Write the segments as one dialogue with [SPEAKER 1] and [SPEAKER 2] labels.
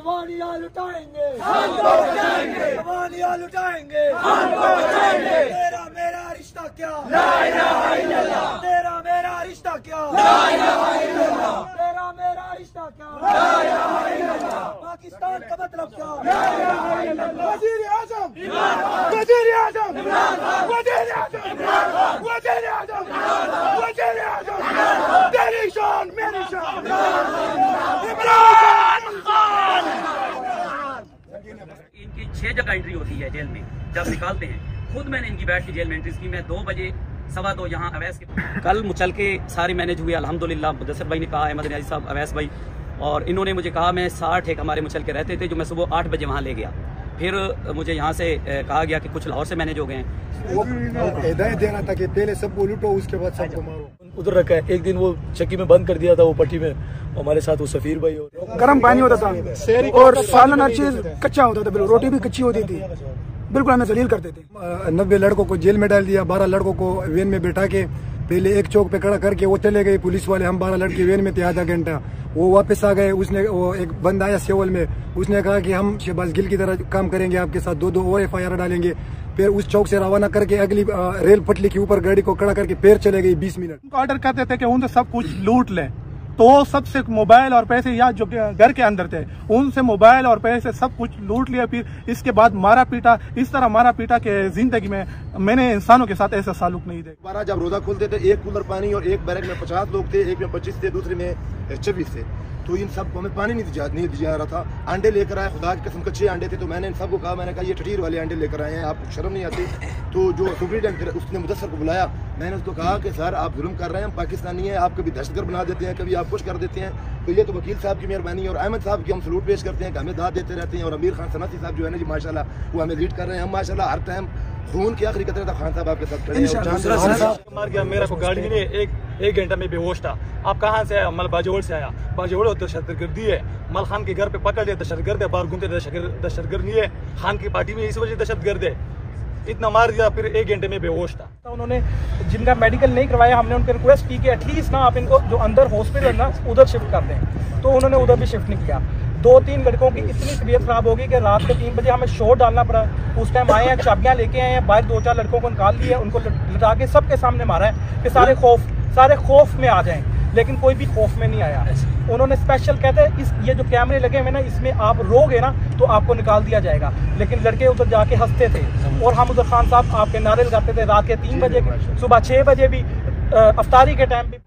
[SPEAKER 1] जवानियाँ लुटाएंगे,
[SPEAKER 2] जवानियाँ लुटाएंगे,
[SPEAKER 1] तेरा मेरा रिश्ता क्या,
[SPEAKER 2] तेरा मेरा रिश्ता क्या,
[SPEAKER 1] तेरा मेरा रिश्ता क्या, पाकिस्तान का मतलब क्या,
[SPEAKER 2] वज़ीर आज़म, वज़ीर आज़म, वज़ीर आज़म, वज़ीर आज़म, वज़ीर आज़म, तेरी शान मेरी शान, इमरान खान।
[SPEAKER 3] इनकी 6 जगह एंट्री होती है जेल में जब निकालते हैं। खुद मैंने इनकी बैठ की जेल में एंट्री की। मैं 2 बजे 2:15 यहाँ अवैस के कल मुचल के सारी मैनेज हुई अल्हम्दुलिल्लाह। मुदस्सिर भाई ने कहा, अहमद नियाज़ी साहब, अवैस भाई, और इन्होंने मुझे कहा मैं 60 एक हमारे मुचल के रहते थे जो मैं सुबह 8 बजे वहाँ ले गया। फिर मुझे यहाँ से कहा गया कि कुछ लाहौर से मैनेज हो गए हैं।
[SPEAKER 2] वो हिदायत देना था कि पहले सबको लूटो उसके बाद सबको मारो।
[SPEAKER 4] उधर रखा है। एक दिन वो चक्की में बंद कर दिया था वो पट्टी में, हमारे साथ वो सफीर भाई और
[SPEAKER 2] गर्म पानी होता था और सालन हर चीज कच्चा होता था, बिल्कुल रोटी भी कच्ची होती थी, बिल्कुल हमें जलील करते थे। 90 लड़कों को जेल में डाल दिया, 12 लड़कों को वैन में बैठा के पहले एक चौक पे खड़ा करके वो चले गए पुलिस वाले। हम 12 लड़के वैन में थे आधा घंटा, वो वापस आ गए। उसने वो एक बंदा आया सेवल में, उसने कहा कि हम शहबाज गिल की तरह काम करेंगे आपके साथ, 2 और FIR डालेंगे। फिर उस चौक से रवाना करके अगली रेल पटली के ऊपर गाड़ी को खड़ा करके फिर चले गई 20 मिनट।
[SPEAKER 5] ऑर्डर करते थे कि उनसे सब कुछ लूट लें, तो सबसे मोबाइल और पैसे या जो घर के अंदर थे उनसे मोबाइल और पैसे सब कुछ लूट लिया। फिर इसके बाद मारा पीटा, इस तरह मारा पीटा के जिंदगी में मैंने इंसानों के साथ ऐसा सालुक नहीं देखा।
[SPEAKER 6] 12 जब रोजा खोलते थे, एक कूलर पानी और एक बैरक में 50 लोग थे, एक में 25 थे, दूसरे में 26 थे। तो इन सबको हमें पानी नहीं दिया रहा था। अंडे लेकर आए, खुदा की कसम कच्चे अंडे थे। तो मैंने इन सबको कहा, मैंने कहा ये ठठीर वाले अंडे लेकर आए हैं, आपको शर्म नहीं आती? तो जो सुप्रीटेंडेंट उसने मुदस्सिर को बुलाया, मैंने उसको कहा कि सर आप जुल्म कर रहे हैं, हम पाकिस्तानी हैं, आप कभी दहशतगर्द बना देते हैं, कभी आप कुछ कर देते हैं। तो ये तो वकील साहब की मेहरबानी और अहमद साहब की हम सलूट पेश करते हैं कि हमें दाद देते रहते हैं। और अमीर खान सनाती साहब जो है ना जी, माशाल्लाह वो हमें लीड कर रहे हैं। हम माशाल्लाह हर टाइम खून की आखिरी कतरे तक खान साहब आपके साथ खड़े हैं।
[SPEAKER 4] मार गया मेरा को गाड़ी में, एक घंटा में बेहोश था। आप कहाँ से आया? मल बाजोड़ से आया। बाजोड़ दहशतगर्दी है। मल खान के घर पे पकड़ लिया, दहशतगर्द है। बाहर घूमते दहशतगर्द नहीं है, खान की पार्टी में इस वजह दहशतगर्द है। इतना मार दिया, फिर 1 घंटे में बेहोश था।
[SPEAKER 5] उन्होंने जिनका मेडिकल नहीं करवाया, हमने उनसे रिक्वेस्ट की कि एटलीस्ट ना आप इनको जो अंदर हॉस्पिटल ना उधर शिफ्ट कर दें, तो उन्होंने उधर भी शिफ्ट नहीं किया। 2-3 लड़कों की इतनी तबीयत खराब होगी कि रात के 3 बजे हमें शोर डालना पड़ा। उस टाइम आए हैं, चाबियां लेके आए हैं, बाहर 2-4 लड़कों को निकाल लिया, उनको लटा के सबके सामने मारा है कि सारे खौफ में आ जाएं, लेकिन कोई भी खौफ में नहीं आया। उन्होंने स्पेशल कहते हैं ये जो कैमरे लगे हुए ना, इसमें आप रोगे ना तो आपको निकाल दिया जाएगा। लेकिन लड़के उधर जाके हंसते थे और हम उधर खान साहब आपके नारे लगाते थे रात के 3 बजे, सुबह 6 बजे भी, अफ्तारी के टाइम भी।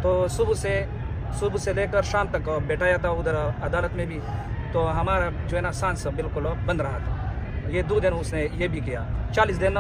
[SPEAKER 3] तो सुबह से लेकर शाम तक बैठाया था उधर अदालत में भी। तो हमारा जो है ना सांस बिल्कुल बंद रहा था। ये 2 दिन उसने ये भी किया। 40 दिन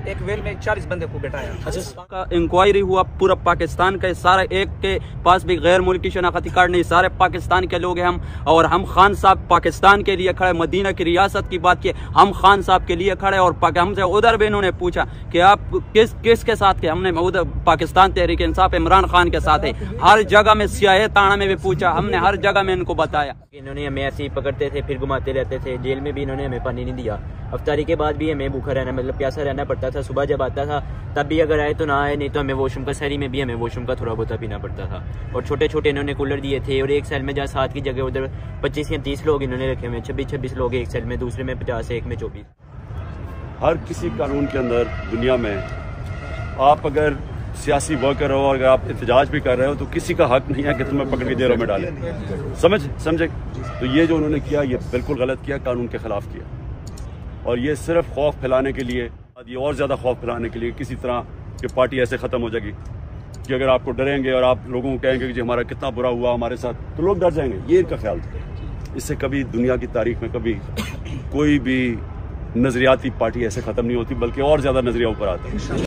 [SPEAKER 3] एक वेल में 40 बंदे को बैठाया।
[SPEAKER 7] इंक्वायरी हुआ पूरा पाकिस्तान का, सारा एक के पास भी गैर मुल्की शनाख्ती कार्ड नहीं, सारे पाकिस्तान के लोग हैं हम। और हम खान साहब पाकिस्तान के लिए खड़े, मदीना की रियासत की बात की, हम खान साहब के लिए खड़े। और हमसे उधर भी इन्होंने पूछा कि आप किसके साथ के? हमने उधर पाकिस्तान तहरीक इंसाफ इमरान खान के साथ है। हर जगह में सियाह ताना में भी पूछा, हमने हर जगह में इनको बताया।
[SPEAKER 8] इन्होंने हमें ऐसे ही पकड़ते थे, फिर घुमाते रहते थे। जेल में भी इन्होंने हमें पानी नहीं दिया। अफ्तारी के बाद भी हमें भूखा रहना, मतलब प्यासा रहना पड़ता था। सुबह जब आता था तब भी अगर आए तो ना आए, नहीं तो हमें वॉशरूम का, शहरी में भी हमें वॉशरूम का थोड़ा बहुत पीना पड़ता था। और छोटे छोटे इन्होंने कूलर दिए थे। और एक सेल में जहाँ 7 की जगह उधर 25 या 30 लोग इन्होंने रखे हुए, 26 लोग एक सेल में, दूसरे में 50, एक में 24।
[SPEAKER 9] हर किसी कानून के अंदर दुनिया में आप अगर सियासी वर्कर हो और अगर आप एहतजाज भी कर रहे हो तो किसी का हक नहीं है कि तुम्हें पकड़ के जेलों में डालें। समझे? तो ये जो उन्होंने किया ये बिल्कुल गलत किया, कानून के खिलाफ किया। और ये सिर्फ खौफ फैलाने के लिए, ये और ज़्यादा खौफ फैलाने के लिए किसी तरह कि पार्टी ऐसे ख़त्म हो जाएगी कि अगर आपको डरेंगे और आप लोगों को कहेंगे कि जी हमारा कितना बुरा हुआ हमारे साथ, तो लोग डर जाएंगे। ये इनका ख्याल था। इससे कभी दुनिया की तारीख में कभी कोई भी नज़रियाती पार्टी ऐसे ख़त्म नहीं होती, बल्कि और ज़्यादा नज़रिया ऊपर आता है।